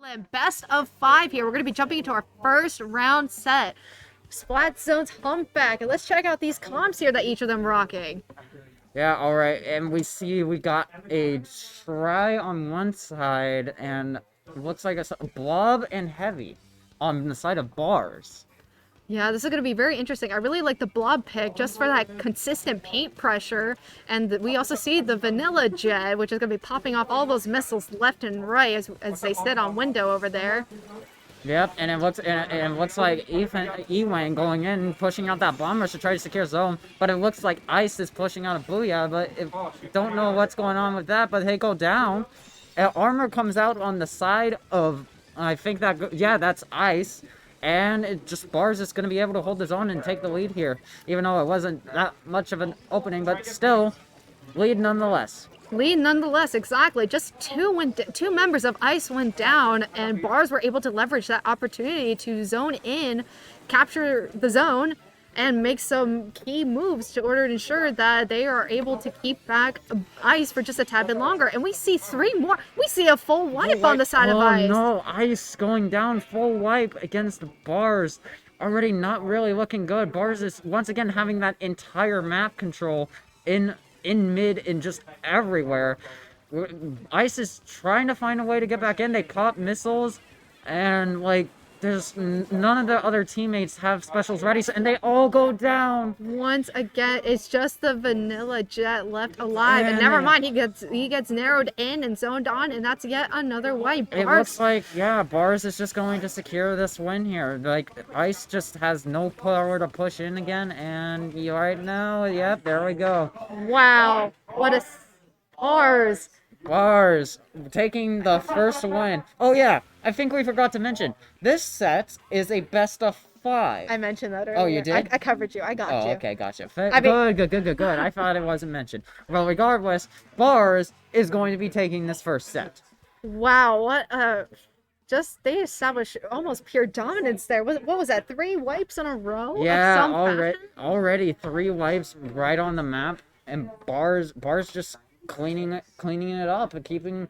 Excellent. Best of 5 here. We're going to be jumping into our first round set. Splat Zone's Humpback. And let's check out these comps here that each of them rocking. Yeah, alright, and we see we got a Try on one side, and it looks like a Blob and Heavy on the side of Bars. Yeah, this is going to be very interesting. I really like the Blob pick just for that consistent paint pressure. And we also see the Vanilla Jet, which is going to be popping off all those missiles left and right as they sit on window over there. Yep, and it looks like Ewang going in, pushing out that bomb rush to try to secure zone, but it looks like Ice is pushing out a Booyah, but don't know what's going on with that, but they go down. And Armor comes out on the side of, I think that's Ice, and it just Bars is going to be able to hold his own and take the lead here, even though it wasn't that much of an opening, but still, lead nonetheless. Lead nonetheless, exactly. Just two members of Ice went down, and Bars were able to leverage that opportunity to zone in, capture the zone, and make some key moves to order to ensure that they are able to keep back Ice for just a tad bit longer. And we see 3 more. We see a full wipe on the side of Ice. Oh no, Ice going down full wipe against Bars. Already not really looking good. Bars is once again having that entire map control in mid and just everywhere. Ice is trying to find a way to get back in. They pop missiles, and like there's none of the other teammates have specials ready, and they all go down. Once again, it's just the Vanilla Jet left alive, and never mind, he gets narrowed in and zoned on, and that's yet another wipe. It looks like Bars is just going to secure this win here. Like Ice just has no power to push in again, and right now, yep, there we go. Wow, what a Bars. Bars taking the first win. Oh yeah, I think we forgot to mention, this set is a best of 5. I mentioned that earlier. Oh, you did? I covered you. I got you. Oh, okay, gotcha. Good. I thought it wasn't mentioned. Well, regardless, Bars is going to be taking this first set. Wow, what they established almost pure dominance there. What was that? 3 wipes in a row? Yeah, of some already 3 wipes right on the map, and Bars just cleaning it up and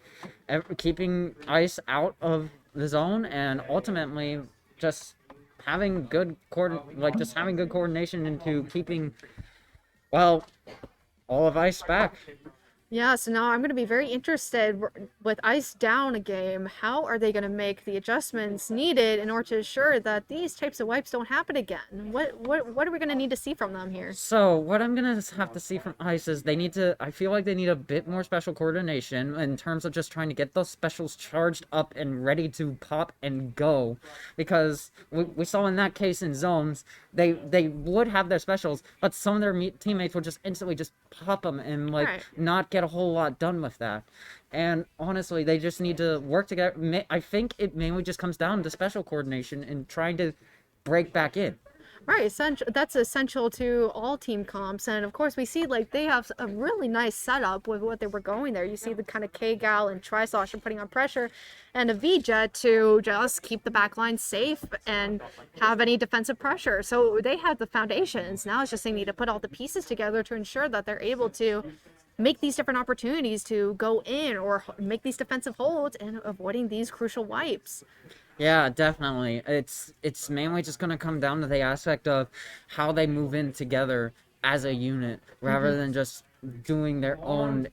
keeping Ice out of the zone, and ultimately just having good coordination into keeping all of Ice back. Yeah, so now I'm going to be very interested with Ice down a game. How are they going to make the adjustments needed in order to ensure that these types of wipes don't happen again? What are we going to need to see from them here? So what I'm going to have to see from Ice is I feel like they need a bit more special coordination in terms of just trying to get those specials charged up and ready to pop and go. Because we saw in that case in zones, they would have their specials, but some of their teammates would just instantly just pop them and not get a whole lot done with that. And honestly, they just need to work together. I think it mainly just comes down to special coordination and trying to break back in. Right, that's essential to all team comps, and of course we see they have a really nice setup with what they were going there. You see the kind of K-Gal and Tri-Slosh are putting on pressure, and a V-Jet to just keep the backline safe and have any defensive pressure. So they have the foundations. Now it's just they need to put all the pieces together to ensure that they're able to make these different opportunities to go in or make these defensive holds and avoiding these crucial wipes. Yeah, definitely. It's mainly just going to come down to the aspect of how they move in together as a unit rather than just doing their own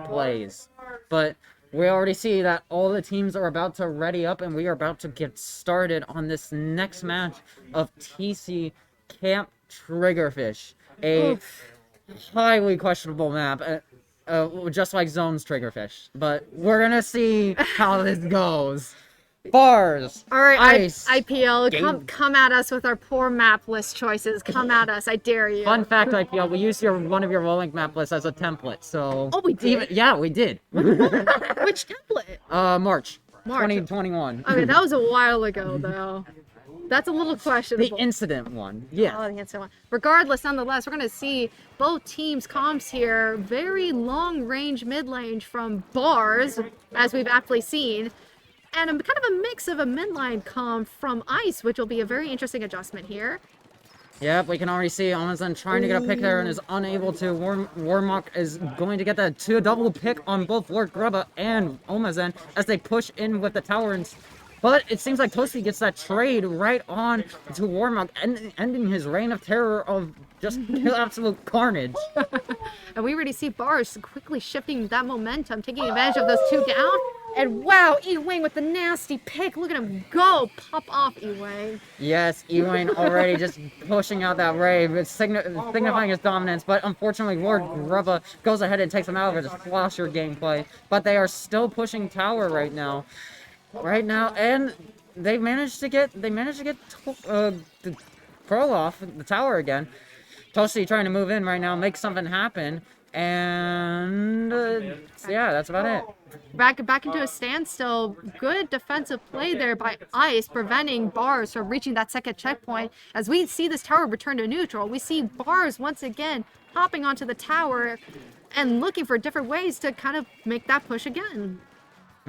plays. But we already see that all the teams are about to ready up, and we are about to get started on this next match of TC Camp Triggerfish, a highly questionable map. Just like Zone's Triggerfish. But we're going to see how this goes. Bars. All right, Ice. IPL, come at us with our poor map list choices. Come at us, I dare you. Fun fact, IPL, we used one of your rolling map lists as a template, so... Oh, we did? Yeah, we did. Which template? March 2021. Okay, that was a while ago, though. That's a little questionable. The incident one, yeah. Oh, the incident one. Regardless, nonetheless, we're going to see both teams' comps here. Very long-range mid-range from Bars, as we've aptly seen. And kind of a mix of a midline comp from Ice, which will be a very interesting adjustment here. Yep, we can already see Amazon trying to get a pick there and is unable to. Warmock is going to get that double pick on both Lord Grubba and Omazen as they push in with the tower. But it seems like Toasty gets that trade right on to Warmock, ending his reign of terror of just absolute carnage. And we already see Bars quickly shifting that momentum, taking advantage of those 2 down. And wow, Ewing with the nasty pick. Look at him go. Pop off, Ewing. Yes, Ewing already just pushing out that rave. It's signifying his dominance. But unfortunately, Lord Grubba goes ahead and takes him out of his flasher gameplay. But they are still pushing tower right now. And they managed to get the Pearl off the tower again. Toasty trying to move in right now, make something happen. And yeah, that's about it. Back into a standstill. Good defensive play there by Ice, preventing Bars from reaching that second checkpoint. As we see this tower return to neutral, we see Bars once again hopping onto the tower and looking for different ways to kind of make that push again.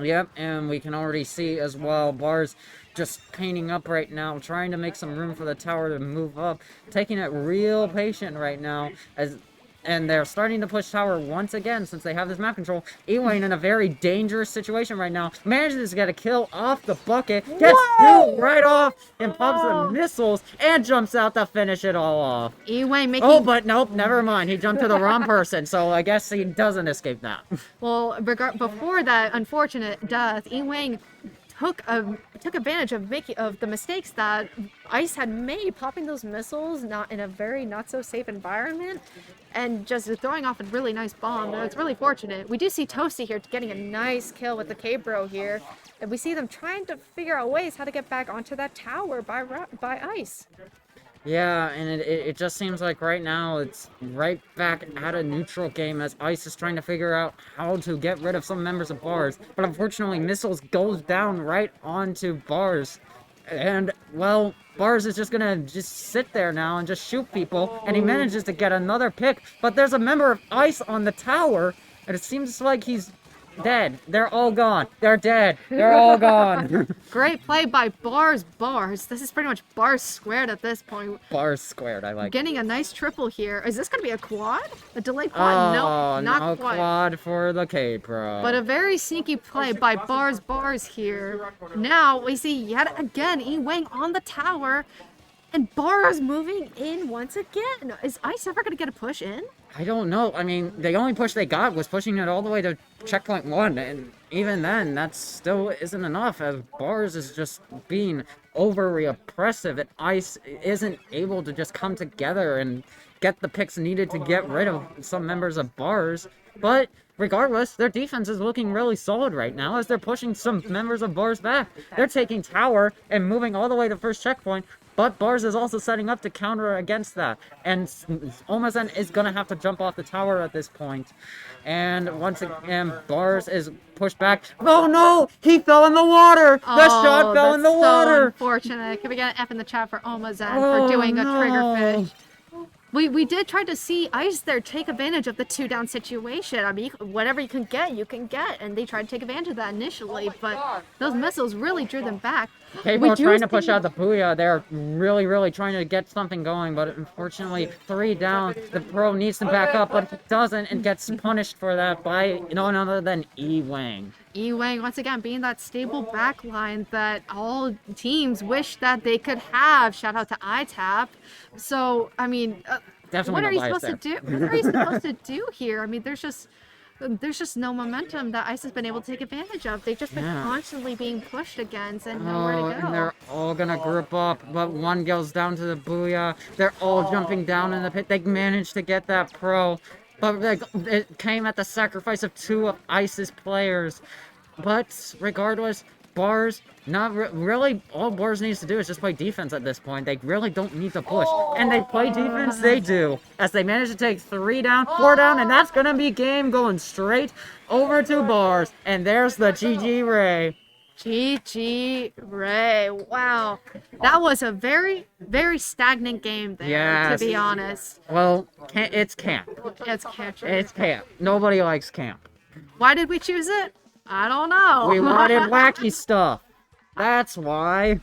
Yep, and we can already see as well, Bars just painting up right now, trying to make some room for the tower to move up, taking it real patient right now, and they're starting to push tower once again since they have this map control. Ewing in a very dangerous situation right now. Manages to get a kill off the bucket. Gets two right off and pops the missiles and jumps out to finish it all off. Ewing making... Oh, but nope, never mind. He jumped to the wrong person, so I guess he doesn't escape that. Well, before that unfortunate death, Ewing took advantage of the mistakes that Ice had made, popping those missiles not in a very not so safe environment, and just throwing off a really nice bomb. It's really fortunate. We do see Toasty here getting a nice kill with the K-Bro here, and we see them trying to figure out ways how to get back onto that tower by Ice. Yeah, and it just seems like right now it's right back at a neutral game as Ice is trying to figure out how to get rid of some members of Bars. But unfortunately, Missiles goes down right onto Bars. And, well, Bars is just gonna sit there now and just shoot people. And he manages to get another pick. But there's a member of Ice on the tower, and it seems like he's dead. They're all gone. They're dead. They're all gone. Great play by Bars. This is pretty much Bars squared at this point. Bars squared, I like. Getting a nice triple here. Is this going to be a quad? A delayed quad? Oh, no, not no quite. Quad for the K-Pro. But a very sneaky play by Bars here. Now we see yet again Ewing on the tower. And Bars moving in once again. Is Ice ever going to get a push in? I don't know. I mean, the only push they got was pushing it all the way to checkpoint 1, and even then, that still isn't enough, as Bars is just being overly oppressive, and Ice isn't able to just come together and get the picks needed to get rid of some members of Bars. But regardless, their defense is looking really solid right now as they're pushing some members of Bars back. They're taking tower and moving all the way to first checkpoint. But Bars is also setting up to counter against that. And Omazen is going to have to jump off the tower at this point. And once again, Bars is pushed back. Oh no! He fell in the water! The shot fell in the water! So unfortunate. Can we get an F in the chat for Omazen for doing a trigger fish? We did try to see Ice there take advantage of the 2-down situation. I mean, whatever you can get, and they tried to take advantage of that initially, but those missiles really drew them back. K-Bro trying to push out the Booyah. They're really trying to get something going, but unfortunately, 3 down. The Pro needs to back up, but he doesn't and gets punished for that by none other than Ewing. Ewing, once again, being that stable backline that all teams wish that they could have. Shout out to iTap. So, I mean, what are you supposed to do? What are you supposed to do here? I mean, there's just no momentum that Ice has been able to take advantage of. They've just been constantly being pushed against and nowhere to go. And they're all gonna group up, but one goes down to the Booyah. They're all jumping down in the pit. They managed to get that Pro. But it came at the sacrifice of 2 of Ice's players. But regardless, Bars, not really, all Bars needs to do is just play defense at this point. They really don't need to push. And they play defense, they do. As they manage to take 3 down, 4 down, and that's going to be game going straight over to Bars. And there's the GG Ray. GG Ray. Wow. That was a very stagnant game there, to be honest. Well, it's camp. It's camp. It's camp. Nobody likes camp. Why did we choose it? I don't know. We wanted wacky stuff. That's why.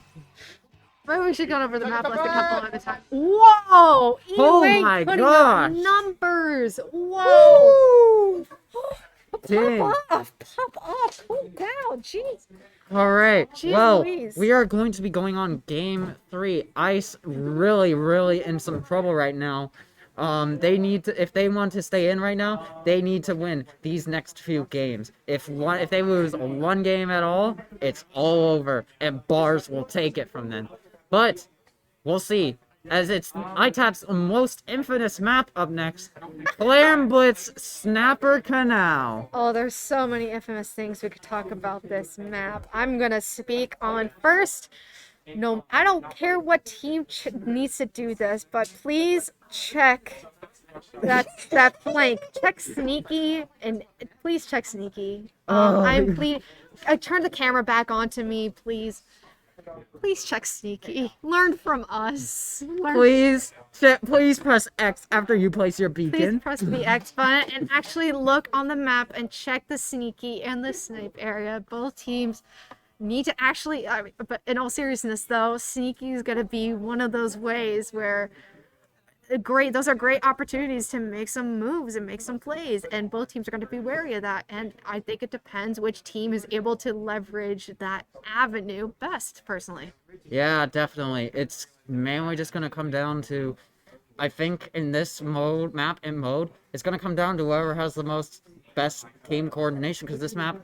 Maybe we should go over the map list a couple at a time. Whoa! Oh E-Wing my putting gosh. up numbers. Whoa! Dang. Pop off, cool down, jeez. All right. Jeez Well, Louise. we are going to be going on game 3. Ice really in some trouble right now. They need to, if they want to stay in right now, they need to win these next few games. If they lose one game at all, it's all over, and Bars will take it from them. But we'll see. As it's ITAP's most infamous map up next, Clam Blitz Snapper Canal. Oh, there's so many infamous things we could talk about this map. I'm gonna speak on first. No, I don't care what team needs to do this, but please check that flank. Check Sneaky, and please check Sneaky. I'm please. Turn the camera back onto me, please. Please check Sneaky. Learn from us. Please press X after you place your Please beacon. press the X button and actually look on the map and check the Sneaky and the Snipe area. Both teams need to actually, but in all seriousness though, Sneaky is going to be one of those ways where those are great opportunities to make some moves and make some plays, and both teams are going to be wary of that, and I think it depends which team is able to leverage that avenue best, personally. Yeah, definitely. It's mainly just gonna come down to, I think in this map, it's gonna come down to whoever has the best team coordination, because this map,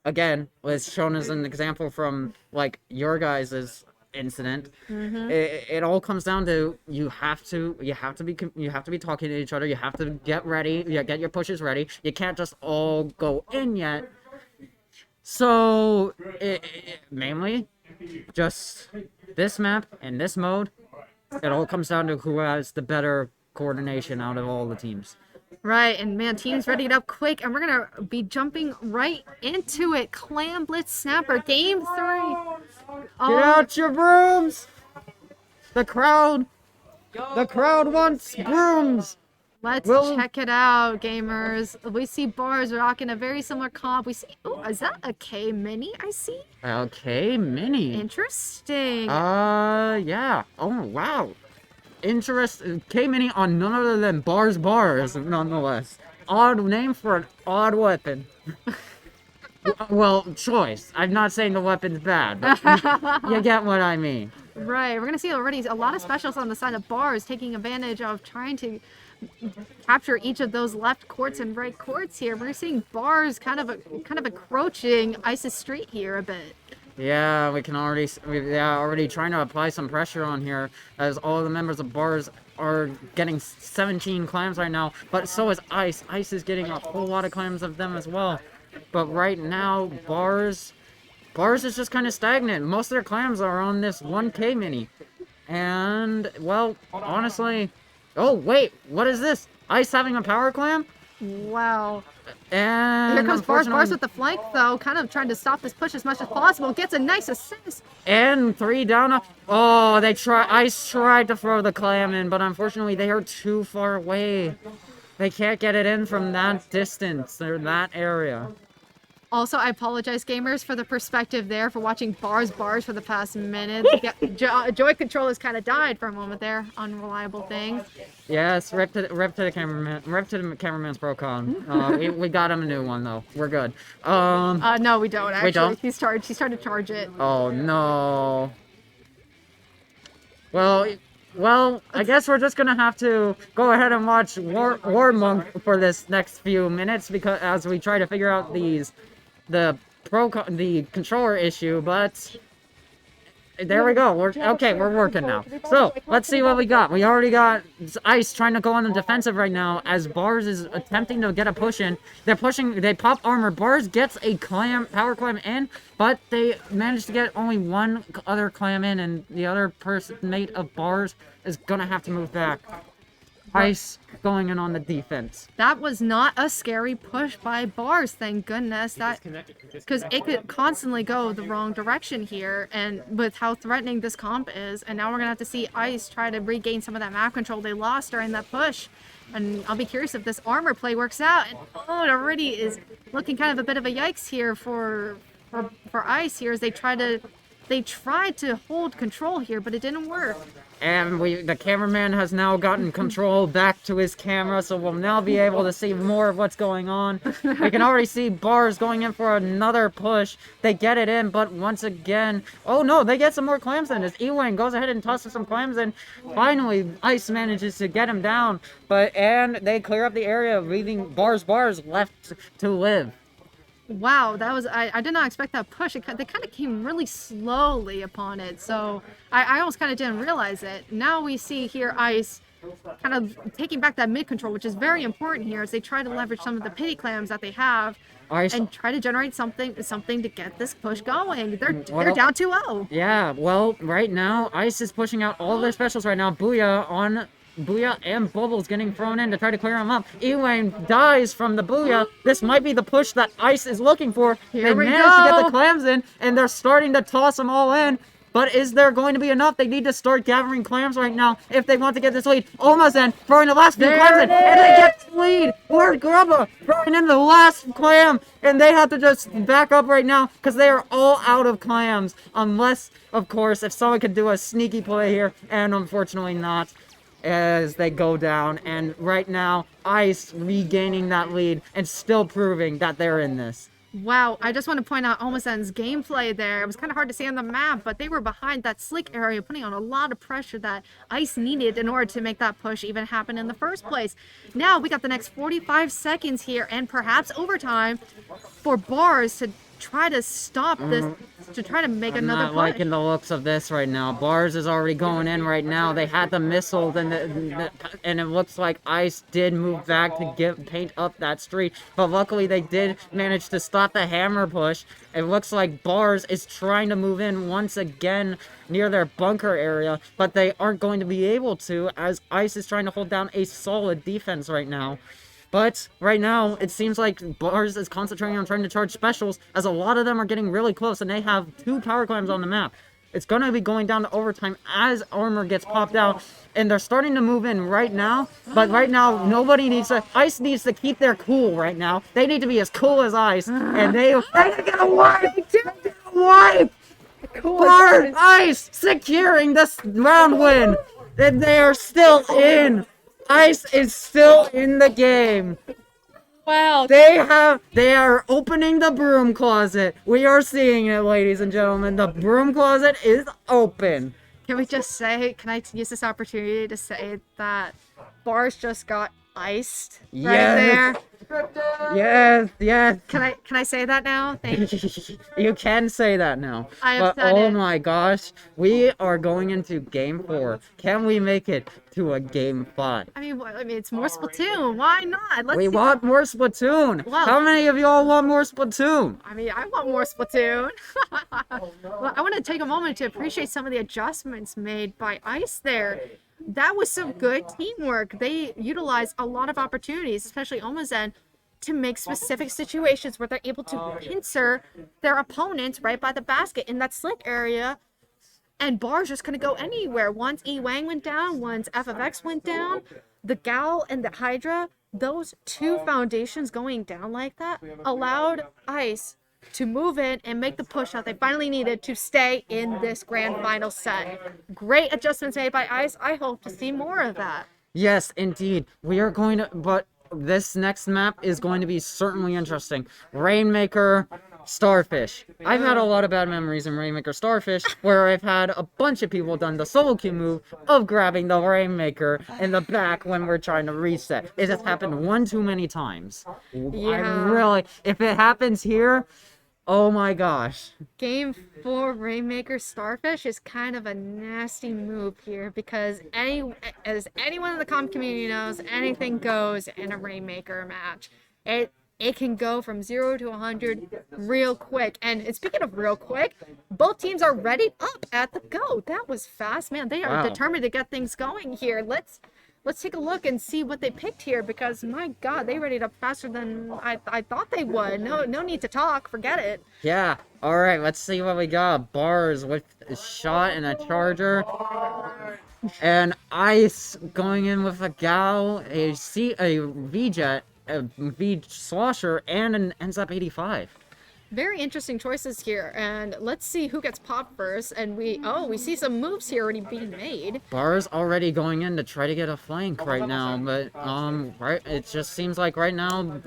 again, was shown as an example from like your guys' incident. It all comes down to you have to be talking to each other. You have to get ready. Get your pushes ready. You can't just all go in yet. So mainly just this map and this mode, it all comes down to who has the better coordination out of all the teams. Right, and man, teams readied up quick, and we're gonna be jumping right into it. Clam Blitz Snapper, game 3. Get out your brooms! The crowd wants brooms! Let's check it out, gamers. We see Bars rocking a very similar comp. We see, oh, is that a K Mini I see? Okay, Mini. Interesting. Yeah. Oh, wow. Interesting. K-Mini on none other than Bars, nonetheless. Odd name for an odd weapon. Well, choice. I'm not saying the weapon's bad, but you get what I mean. Right, we're gonna see already a lot of specials on the side of Bars, taking advantage of trying to capture each of those left courts and right courts here. We're seeing Bars kind of encroaching Ice's street here a bit. Yeah, we can already trying to apply some pressure on here, as all the members of Bars are getting 17 clams right now, but so is Ice. Ice is getting a whole lot of clams of them as well. But right now, Bars is just kind of stagnant. Most of their clams are on this 1K Mini. And, well, honestly... Oh, wait, what is this? Ice having a power clam? Wow. And here comes Bars with the flank, though, kind of trying to stop this push as much as possible. Gets a nice assist. And 3 down. Oh, Ice tried to throw the clam in, but unfortunately they are too far away. They can't get it in from that distance or that area. Also, I apologize, gamers, for the perspective there, for watching Bars for the past minute. Joy controllers kind of died for a moment there. Unreliable thing. Yes, rip to the cameraman. Rip to the cameraman's Procon. We got him a new one though. We're good. No, we don't. Actually, we don't? He started to charge it. Oh no. Well, I guess we're just gonna have to go ahead and watch War Monk for this next few minutes, because as we try to figure out the controller issue, but there we go. We're working now. So let's see what we got. We already got Ice trying to go on the defensive right now, as Bars is attempting to get a push in. They pop armor. Bars gets a power clam in, but they managed to get only one other clam in, and the other mate of Bars is gonna have to move back. Ice going in on the defense. That was not a scary push by Bars, thank goodness. Because it could constantly go the wrong direction here, and with how threatening this comp is, and now we're gonna have to see Ice try to regain some of that map control they lost during that push. And I'll be curious if this armor play works out. And oh, it already is looking kind of a bit of a yikes here for Ice here, as they try to They tried to hold control here, but it didn't work. And the cameraman has now gotten control back to his camera, so we'll now be able to see more of what's going on. We can already see Bars going in for another push. They get it in, but once again... Oh no, they get some more clams in as Ewing goes ahead and tosses some clams in. Finally, Ice manages to get him down, and they clear up the area, leaving Bars left to live. Wow, that was I did not expect that push. They kind of came really slowly upon it, so I almost kind of didn't realize it. Now we see here Ice kind of taking back that mid control, which is very important here as they try to leverage some of the pity clams that they have and try to generate something to get this push going. They're down 2-0. Yeah, well, right now Ice is pushing out all their specials right now. Booyah and Bubbles getting thrown in to try to clear him up. Ewing dies from the Booyah. This might be the push that Ice is looking for. They managed to get the clams in, and they're starting to toss them all in. But is there going to be enough? They need to start gathering clams right now if they want to get this lead. Almost in, throwing the last few clams in, and they get the lead. Lord Grubba throwing in the last clam, and they have to just back up right now because they are all out of clams. Unless, of course, if someone could do a sneaky play here, and unfortunately not. As they go down, and right now Ice regaining that lead and still proving that they're in this. Wow, I just want to point out Omasen's gameplay there. It was kind of hard to see on the map, but they were behind that slick area, putting on a lot of pressure that Ice needed in order to make that push even happen in the first place. Now we got the next 45 seconds here, and perhaps overtime for Bars to try to stop this, to try to make another push. I'm not liking the looks of this right now. Bars is already going in right now. They had the missile, and it looks like Ice did move back to paint up that street. But luckily, they did manage to stop the hammer push. It looks like Bars is trying to move in once again near their bunker area, but they aren't going to be able to, as Ice is trying to hold down a solid defense right now. But right now, it seems like Bars is concentrating on trying to charge specials, as a lot of them are getting really close, and they have 2 power clams on the map. It's going to be going down to overtime as armor gets popped out, and they're starting to move in right now. But right now, Ice needs to keep their cool right now. They need to be as cool as Ice, and they need to get a wipe! Get a wipe! Bars, Ice securing this round win, and they are still in. Ice is still in the game. Wow. They are opening the broom closet. We are seeing it, ladies and gentlemen. The broom closet is open. Can I use this opportunity to say that Bars just got iced right there? Yes. Can I say that now? Thank you. You can say that now. But oh my gosh, we are going into game 4. Can we make it to a game 5? I mean, it's more Splatoon. Why not? We want more Splatoon. Well, how many of y'all want more Splatoon? I mean, I want more Splatoon. Well, I want to take a moment to appreciate some of the adjustments made by Ice there. That was some good teamwork. They utilized a lot of opportunities, especially Omazen, to make specific situations where they're able to pincer their opponents right by the basket in that slick area. And Bars just couldn't go anywhere. Once E Wang went down, once F of X went down, the Gal and the Hydra, those 2 foundations going down like that allowed Ice to move in and make the push that they finally needed to stay in this grand final set. Great adjustments made by Ice. I hope to see more of that. Yes, indeed. We are going to, but this next map is going to be certainly interesting. Rainmaker, Starfish. I've had a lot of bad memories in Rainmaker Starfish, where I've had a bunch of people done the solo queue move of grabbing the Rainmaker in the back when we're trying to reset. It has happened one too many times. Yeah. If it happens here, oh my gosh. Game 4 Rainmaker Starfish is kind of a nasty move here because as anyone in the comp community knows, anything goes in a Rainmaker match. It can go from 0 to 100 real quick. And speaking of real quick, both teams are ready up at the go. That was fast, man. They are determined to get things going here. Let's take a look and see what they picked here because, my God, they readied up faster than I thought they would. No need to talk. Forget it. Yeah. All right, let's see what we got. Bars with a shot and a charger. And Ice going in with a Gal, a V-Jet, a V Slosher, and an ends up 85. Very interesting choices here, and let's see who gets popped first. And we see some moves here already being made. Bar's already going in to try to get a flank right now, but right, it just seems like right now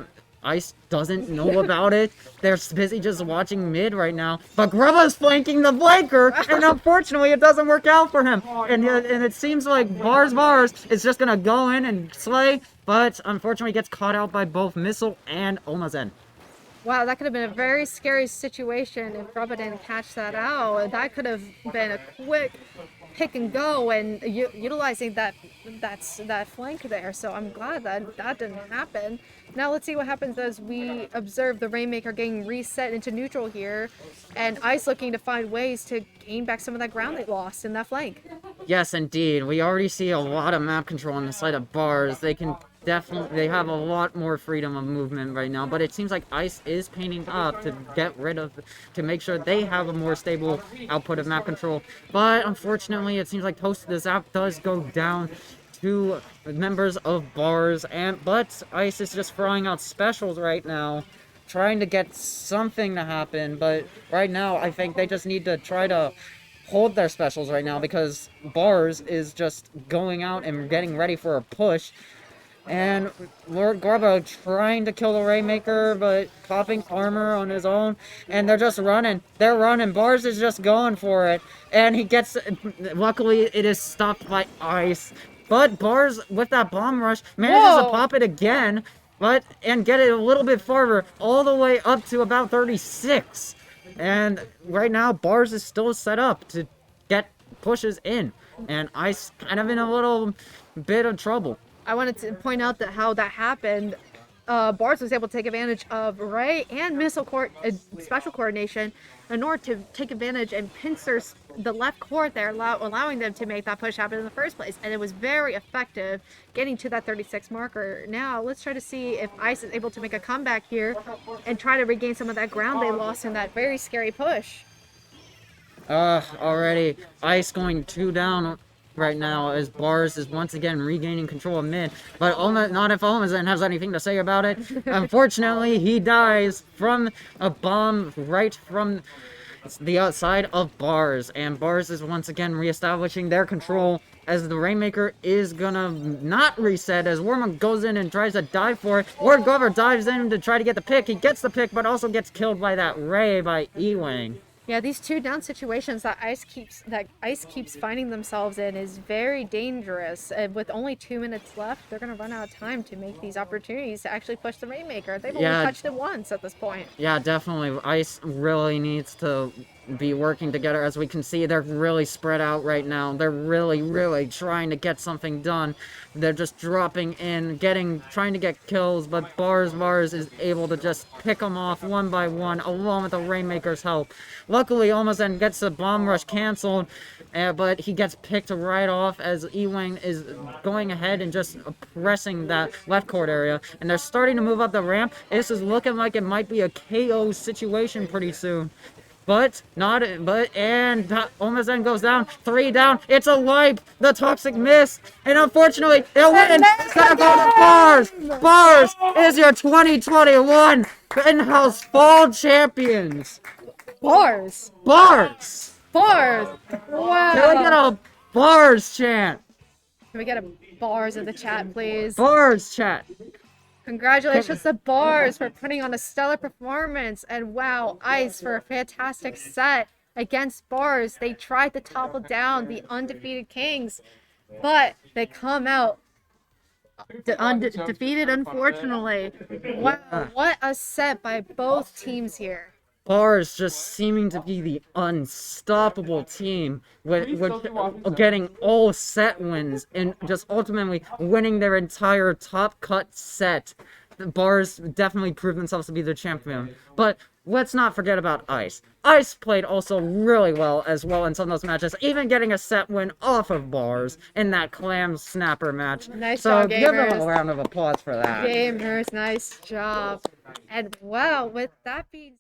Ice doesn't know about it. They're busy just watching mid right now. But Grubba's flanking the flanker, and unfortunately it doesn't work out for him. And it seems like Bars is just gonna go in and slay, but unfortunately gets caught out by both Missile and Omazen. Wow, that could have been a very scary situation if Grubba didn't catch that out. That could have been a quick pick and go, and utilizing that flank there. So I'm glad that didn't happen. Now let's see what happens as we observe the Rainmaker getting reset into neutral here, and Ice looking to find ways to gain back some of that ground they lost in that flank. Yes, indeed. We already see a lot of map control on the side of Bars. They have a lot more freedom of movement right now, but it seems like Ice is painting up to make sure they have a more stable output of map control. But unfortunately, it seems like Toast of the Zap does go down to members of Bars, but Ice is just throwing out specials right now, trying to get something to happen. But right now, I think they just need to try to hold their specials right now, because Bars is just going out and getting ready for a push. And Lord Grubba trying to kill the Rainmaker, but popping armor on his own. And they're just running. They're running. Bars is just going for it. And he gets... Luckily, it is stopped by Ice. But Bars, with that bomb rush, manages to pop it again. And get it a little bit farther. All the way up to about 36. And right now, Bars is still set up to get pushes in. And Ice kind of in a little bit of trouble. I wanted to point out how that happened. Bars was able to take advantage of Ray and Missile special coordination in order to take advantage and pincer the left court there, allowing them to make that push happen in the first place. And it was very effective getting to that 36 marker. Now, let's try to see if Ice is able to make a comeback here and try to regain some of that ground they lost in that very scary push. Already Ice going 2 down right now as Bars is once again regaining control of mid, but not if Omazen has anything to say about it. Unfortunately, he dies from a bomb right from the outside of Bars, and Bars is once again reestablishing their control as the Rainmaker is gonna not reset as Warmunk goes in and tries to dive for it. Lord Glover dives in to try to get the pick. He gets the pick, but also gets killed by that Ray by Ewing. Yeah, these 2 down situations that Ice keeps finding themselves in is very dangerous. And with only 2 minutes left, they're going to run out of time to make these opportunities to actually push the Rainmaker. They've only touched it once at this point. Yeah, definitely. Ice really needs to be working together. As we can see, they're really spread out right now. They're really trying to get something done. They're just dropping in, trying to get kills, but Bars is able to just pick them off one by one, along with the Rainmaker's help. Luckily, Omazen gets the bomb rush canceled, but he gets picked right off as Ewing is going ahead and just pressing that left court area, and they're starting to move up the ramp. This is looking like it might be a KO situation pretty soon. But Omazen goes down, 3 down, it's a wipe, the Toxic miss, and unfortunately, they'll win, it's gonna go to Bars! Bars is your 2021 in-house fall champions! Bars! Wow! Wow! Can we get a Bars chant? Can we get a Bars in the chat, please? Bars chat! Congratulations to Bars for putting on a stellar performance, and wow, Ice for a fantastic set against Bars. They tried to topple down the undefeated Kings, but they come out defeated, unfortunately. Wow, what a set by both teams here. Bars just seeming to be the unstoppable team with getting all set wins and just ultimately winning their entire top cut set. The Bars definitely proved themselves to be the champion. But let's not forget about Ice. Ice played also really well in some of those matches, even getting a set win off of Bars in that Clam Snapper match. Nice so job, give them gamers. a round of applause for that. Gamers, nice job. And wow, with that being